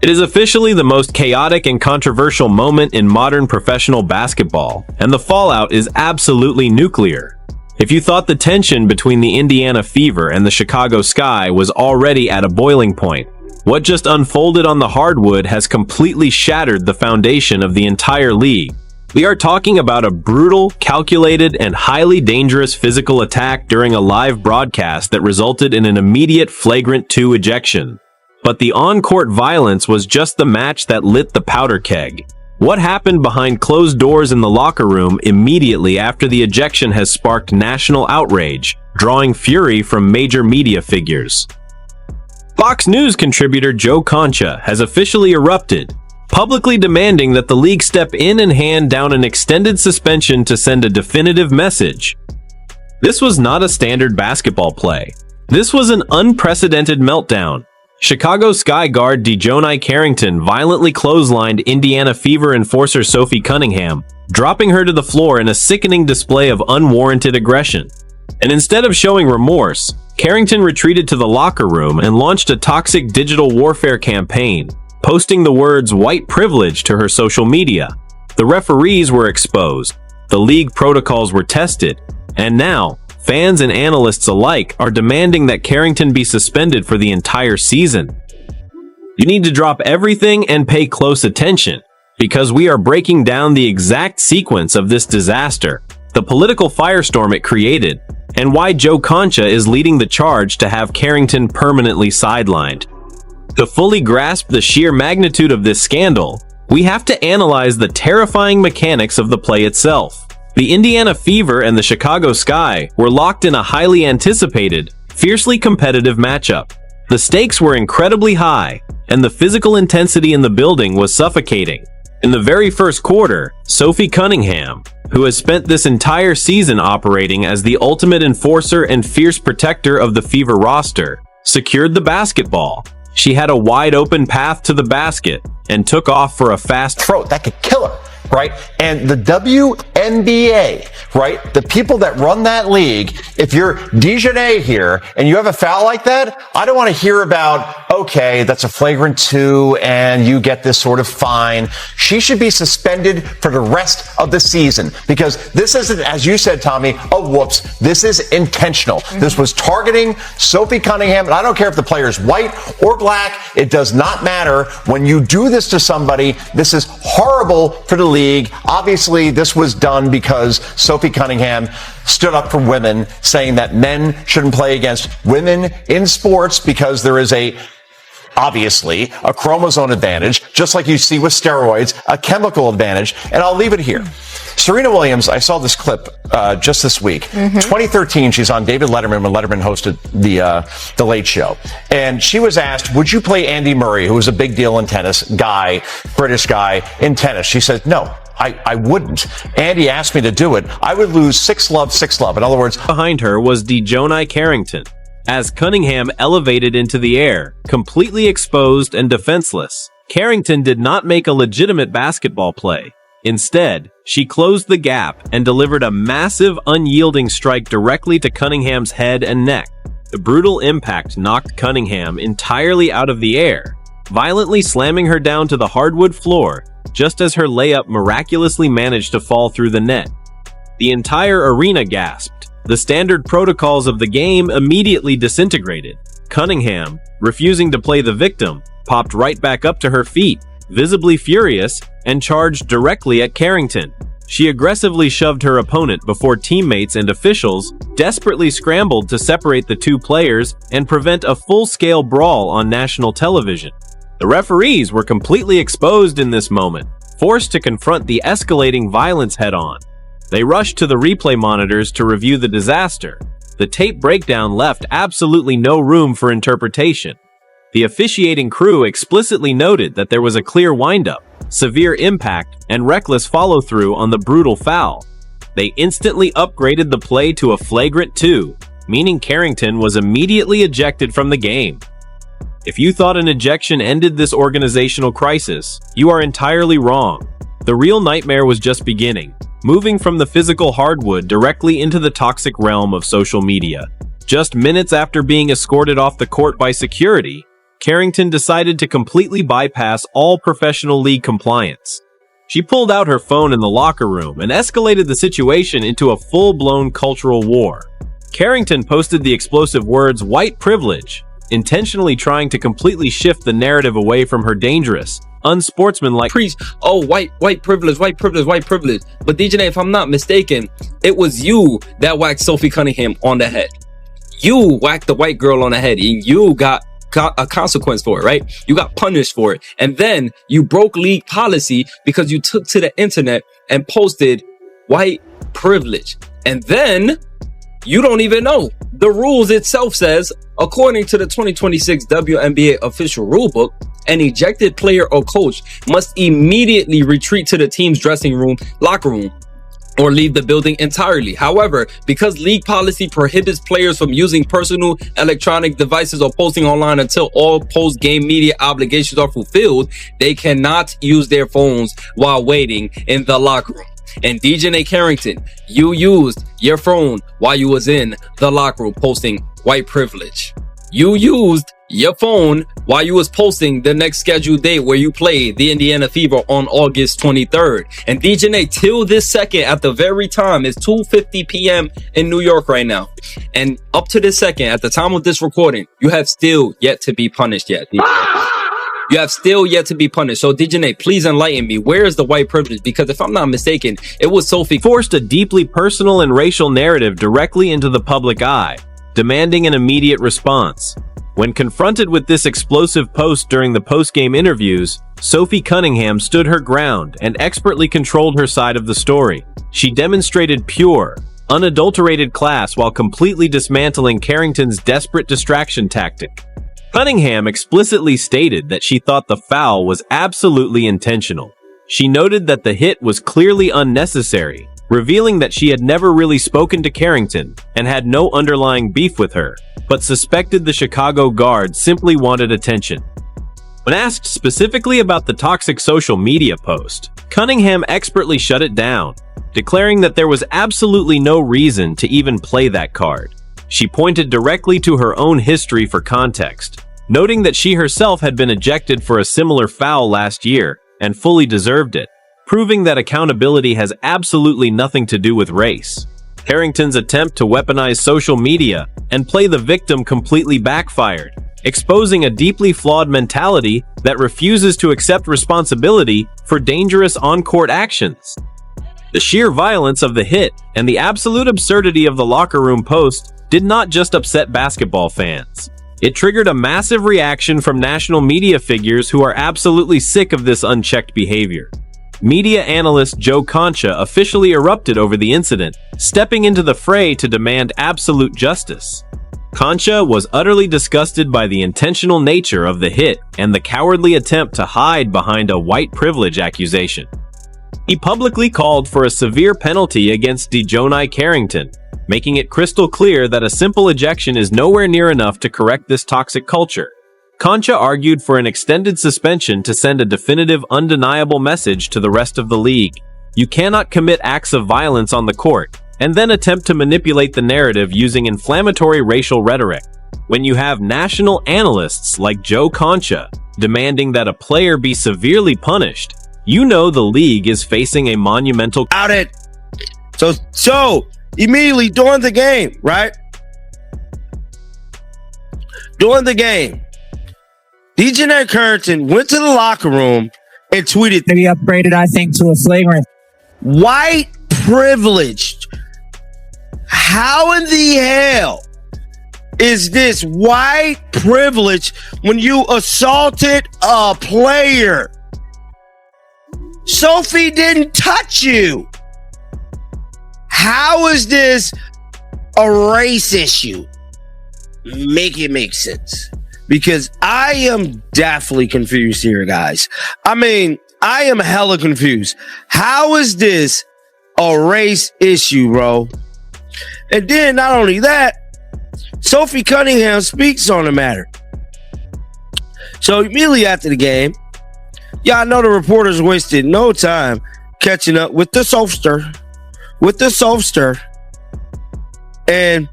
It is officially the most chaotic and controversial moment in modern professional basketball, and the fallout is absolutely nuclear. If you thought the tension between the Indiana Fever and the Chicago Sky was already at a boiling point, what just unfolded on the hardwood has completely shattered the foundation of the entire league. We are talking about a brutal, calculated, and highly dangerous physical attack during a live broadcast that resulted in an immediate flagrant 2 ejection. But the on-court violence was just the match that lit the powder keg. What happened behind closed doors in the locker room immediately after the ejection has sparked national outrage, drawing fury from major media figures. Fox News contributor Joe Concha has officially erupted, publicly demanding that the league step in and hand down an extended suspension to send a definitive message. This was not a standard basketball play. This was an unprecedented meltdown. Chicago Sky guard Dejounte Carrington violently clotheslined Indiana Fever enforcer Sophie Cunningham, dropping her to the floor in a sickening display of unwarranted aggression. And instead of showing remorse, Carrington retreated to the locker room and launched a toxic digital warfare campaign, posting the words "white privilege" to her social media. The referees were exposed, the league protocols were tested, and now, fans and analysts alike are demanding that Carrington be suspended for the entire season. You need to drop everything and pay close attention, because we are breaking down the exact sequence of this disaster, the political firestorm it created, and why Joe Concha is leading the charge to have Carrington permanently sidelined. To fully grasp the sheer magnitude of this scandal, we have to analyze the terrifying mechanics of the play itself. The Indiana Fever and the Chicago Sky were locked in a highly anticipated, fiercely competitive matchup. The stakes were incredibly high, and the physical intensity in the building was suffocating. In the very first quarter, Sophie Cunningham, who has spent this entire season operating as the ultimate enforcer and fierce protector of the Fever roster, secured the basketball. She had a wide-open path to the basket and took off for a fast throat that could kill her, right? And the WNBA, right? The people that run that league, if you're Dejounte here and you have a foul like that, I don't want to hear about, okay, that's a flagrant 2 and you get this sort of fine. She should be suspended for the rest of the season because this isn't, as you said, Tommy, a whoops. This is intentional. This was targeting Sophie Cunningham, and I don't care if the player is white or black. It does not matter. When you do this to somebody, this is horrible for the league. Obviously, this was done because Sophie Cunningham stood up for women, saying that men shouldn't play against women in sports because there is obviously a chromosome advantage, just like you see with steroids, a chemical advantage. And I'll leave it here. Serena Williams, I saw this clip just this week. 2013, she's on David Letterman when Letterman hosted the Late Show. And she was asked, would you play Andy Murray, who was a big deal in tennis, British guy in tennis? She said, no. I wouldn't. Andy asked me to do it. I would lose 6-love. In other words, behind her was Dejounte Carrington, as Cunningham elevated into the air, completely exposed and defenseless. Carrington did not make a legitimate basketball play. Instead, she closed the gap and delivered a massive, unyielding strike directly to Cunningham's head and neck. The brutal impact knocked Cunningham entirely out of the air, violently slamming her down to the hardwood floor, just as her layup miraculously managed to fall through the net. The entire arena gasped. The standard protocols of the game immediately disintegrated. Cunningham, refusing to play the victim, popped right back up to her feet, visibly furious, and charged directly at Carrington. She aggressively shoved her opponent before teammates and officials desperately scrambled to separate the two players and prevent a full-scale brawl on national television. The referees were completely exposed in this moment, forced to confront the escalating violence head-on. They rushed to the replay monitors to review the disaster. The tape breakdown left absolutely no room for interpretation. The officiating crew explicitly noted that there was a clear windup, severe impact, and reckless follow-through on the brutal foul. They instantly upgraded the play to a flagrant 2, meaning Carrington was immediately ejected from the game. If you thought an ejection ended this organizational crisis, you are entirely wrong. The real nightmare was just beginning, moving from the physical hardwood directly into the toxic realm of social media. Just minutes after being escorted off the court by security, Carrington decided to completely bypass all professional league compliance. She pulled out her phone in the locker room and escalated the situation into a full-blown cultural war. Carrington posted the explosive words "white privilege," intentionally trying to completely shift the narrative away from her dangerous, unsportsmanlike preach, oh, white privilege, white privilege, white privilege. But DJ, if I'm not mistaken, it was you that whacked Sophie Cunningham on the head. You whacked the white girl on the head, and you got a consequence for it, right? You got punished for it. And then you broke league policy because you took to the internet and posted white privilege. And then you don't even know. The rules itself says, according to the 2026 WNBA official rulebook, an ejected player or coach must immediately retreat to the team's dressing room, locker room, or leave the building entirely. However, because league policy prohibits players from using personal electronic devices or posting online until all post-game media obligations are fulfilled, they cannot use their phones while waiting in the locker room. And DJ Carrington, you used your phone while you was in the locker room posting white privilege. You used your phone while you was posting the next scheduled date where you play the Indiana Fever on August 23rd. And DJ, till this second, at the very time, it's 2:50 p.m. in New York right now. And up to this second, at the time of this recording, you have still yet to be punished yet. You have still yet to be punished. So DJ, please enlighten me. Where is the white privilege? Because if I'm not mistaken, it was Sophie forced a deeply personal and racial narrative directly into the public eye, demanding an immediate response. When confronted with this explosive post during the post-game interviews, Sophie Cunningham stood her ground and expertly controlled her side of the story. She demonstrated pure, unadulterated class while completely dismantling Carrington's desperate distraction tactic. Cunningham explicitly stated that she thought the foul was absolutely intentional. She noted that the hit was clearly unnecessary, revealing that she had never really spoken to Carrington and had no underlying beef with her, but suspected the Chicago guard simply wanted attention. When asked specifically about the toxic social media post, Cunningham expertly shut it down, declaring that there was absolutely no reason to even play that card. She pointed directly to her own history for context, noting that she herself had been ejected for a similar foul last year and fully deserved it, proving that accountability has absolutely nothing to do with race. Carrington's attempt to weaponize social media and play the victim completely backfired, exposing a deeply flawed mentality that refuses to accept responsibility for dangerous on-court actions. The sheer violence of the hit and the absolute absurdity of the locker room post did not just upset basketball fans. It triggered a massive reaction from national media figures who are absolutely sick of this unchecked behavior. Media analyst Joe Concha officially erupted over the incident, stepping into the fray to demand absolute justice. Concha was utterly disgusted by the intentional nature of the hit and the cowardly attempt to hide behind a white privilege accusation. He publicly called for a severe penalty against DJ Carrington, making it crystal clear that a simple ejection is nowhere near enough to correct this toxic culture. Concha argued for an extended suspension to send a definitive, undeniable message to the rest of the league. You cannot commit acts of violence on the court and then attempt to manipulate the narrative using inflammatory racial rhetoric. When you have national analysts like Joe Concha demanding that a player be severely punished, you know the league is facing a monumental audit. So immediately during the game, right? During the game, DJ Carrington went to the locker room and tweeted, Maybe upgraded, I think, to a flagrant. White privileged. How in the hell is this white privilege when you assaulted a player? Sophie didn't touch you. How is this a race issue? Make it make sense. Because I am definitely confused here, guys. I mean, I am hella confused. How is this a race issue, bro? And then not only that, Sophie Cunningham speaks on the matter. So immediately after the game, y'all know the reporters wasted no time catching up with the soapster. And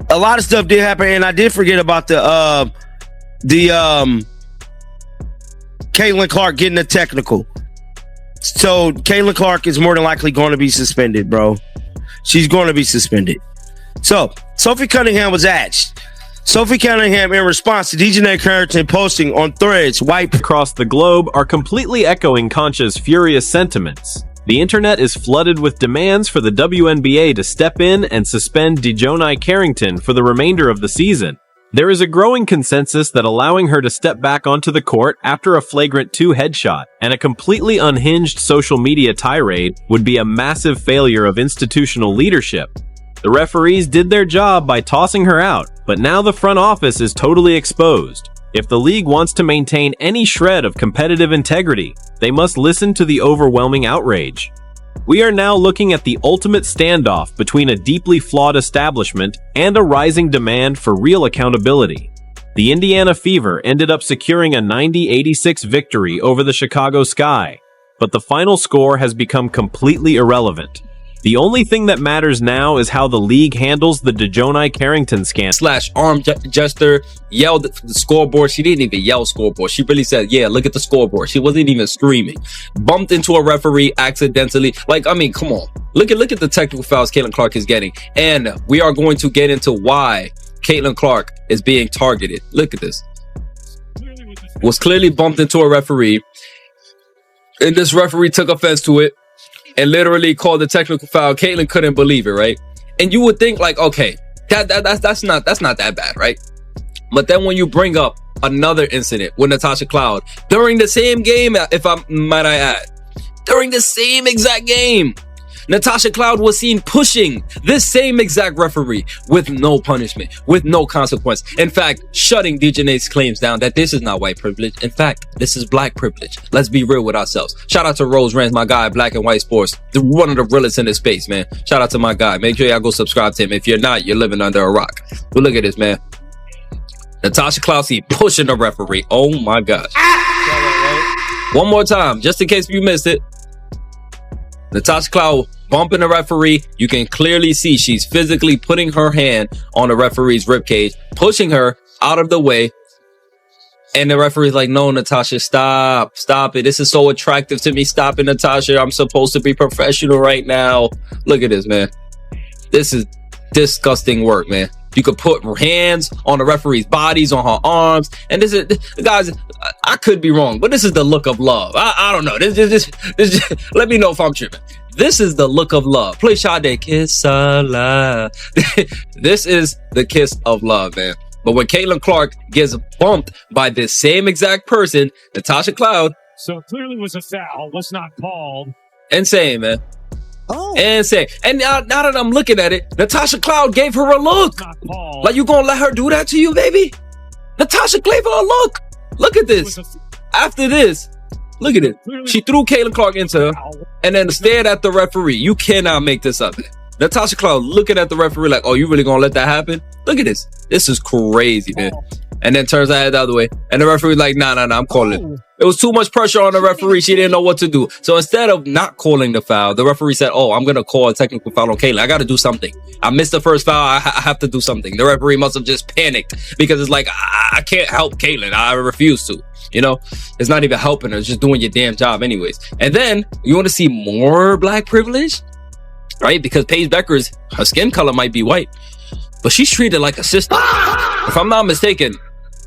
a lot of stuff did happen, and I did forget about the Caitlin Clark getting a technical. So Caitlin Clark is more than likely going to be suspended, bro. She's going to be suspended. So Sophie Cunningham was asked. Sophie Cunningham, in response to DJ Carrington posting on Threads, white across the globe are completely echoing Concha's furious sentiments. The internet is flooded with demands for the WNBA to step in and suspend DJ Carrington for the remainder of the season. There is a growing consensus that allowing her to step back onto the court after a flagrant 2 headshot and a completely unhinged social media tirade would be a massive failure of institutional leadership. The referees did their job by tossing her out, but now the front office is totally exposed. If the league wants to maintain any shred of competitive integrity, they must listen to the overwhelming outrage. We are now looking at the ultimate standoff between a deeply flawed establishment and a rising demand for real accountability. The Indiana Fever ended up securing a 90-86 victory over the Chicago Sky, but the final score has become completely irrelevant. The only thing that matters now is how the league handles the DJ Carrington scandal. / arm gesture, yelled at the scoreboard. She didn't even yell scoreboard. She really said, yeah, look at the scoreboard. She wasn't even screaming. Bumped into a referee accidentally. Like, I mean, come on. Look at the technical fouls Caitlin Clark is getting. And we are going to get into why Caitlin Clark is being targeted. Look at this. Was clearly bumped into a referee. And this referee took offense to it and literally called the technical foul. Caitlin couldn't believe it, right? And you would think like, okay, that's not that bad, right? But then when you bring up another incident with Natasha Cloud during the same game, if I might add, during the same exact game, Natasha Cloud was seen pushing this same exact referee with no punishment, with no consequence. In fact, shutting DJ's claims down that this is not white privilege. In fact, this is black privilege. Let's be real with ourselves. Shout out to Rose Rance, my guy, Black and White Sports. One of the realest in this space, man. Shout out to my guy. Make sure y'all go subscribe to him. If you're not, you're living under a rock. But look at this, man. Natasha Cloud seen pushing the referee. Oh my gosh. One more time, just in case you missed it. Natasha Cloud bumping the referee. You can clearly see she's physically putting her hand on the referee's ribcage, pushing her out of the way. And the referee's like, no, Natasha, stop it. This is so attractive to me. Stop it, Natasha. I'm supposed to be professional right now. Look at this, man. This is disgusting work, man. You could put hands on the referee's bodies, on her arms. And this is, guys, I could be wrong, but this is the look of love. I don't know. This let me know if I'm tripping. This is the look of love. Play Sade, kiss of love. This is the kiss of love, man. But when Caitlin Clark gets bumped by this same exact person, Natasha Cloud. So clearly was a foul, was not called. Insane, man. Oh. Insane. And now that I'm looking at it, Natasha Cloud gave her a look. Like, you gonna let her do that to you, baby? Natasha gave her a look. Look at this. After this, look at it. She threw Caitlin Clark into her and then stared at the referee. You cannot make this up. Natasha Cloud looking at the referee like, oh, you really gonna let that happen? Look at this. This is crazy, man. And then turns her head the other way. And the referee like, nah, I'm calling it. It was too much pressure on the referee. She didn't know what to do. So instead of not calling the foul, the referee said, oh, I'm going to call a technical foul on Caitlin. I got to do something. I missed the first foul. I have to do something. The referee must have just panicked because it's like, I can't help Caitlin. I refuse to. You know, it's not even helping her. It's just doing your damn job anyways. And then you want to see more black privilege, right? Because Paige Beckers, her skin color might be white, but she's treated like a sister. If I'm not mistaken,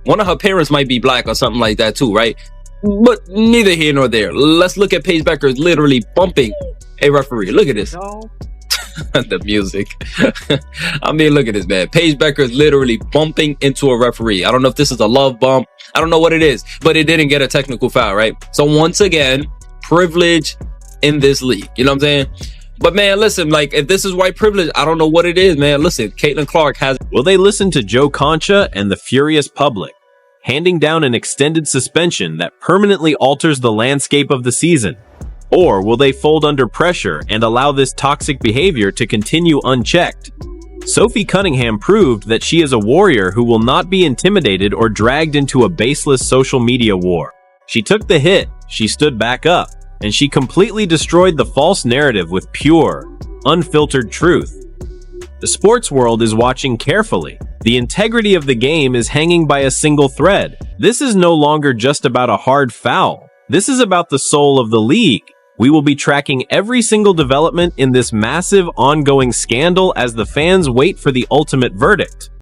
one of her parents might be black or something like that too, right? But neither here nor there. Let's look at Paige Beckers literally bumping a referee. Look at this. The music. I mean, look at this, man. Paige Beckers literally bumping into a referee. I don't know if this is a love bump. I don't know what it is, but it didn't get a technical foul, right? So once again, privilege in this league. You know what I'm saying? But man, listen, like, if this is white privilege, I don't know what it is, man. Listen, Caitlin Clark has... Will they listen to Joe Concha and the furious public, handing down an extended suspension that permanently alters the landscape of the season? Or will they fold under pressure and allow this toxic behavior to continue unchecked? Sophie Cunningham proved that she is a warrior who will not be intimidated or dragged into a baseless social media war. She took the hit, she stood back up, and she completely destroyed the false narrative with pure, unfiltered truth. The sports world is watching carefully. The integrity of the game is hanging by a single thread. This is no longer just about a hard foul. This is about the soul of the league. We will be tracking every single development in this massive ongoing scandal as the fans wait for the ultimate verdict.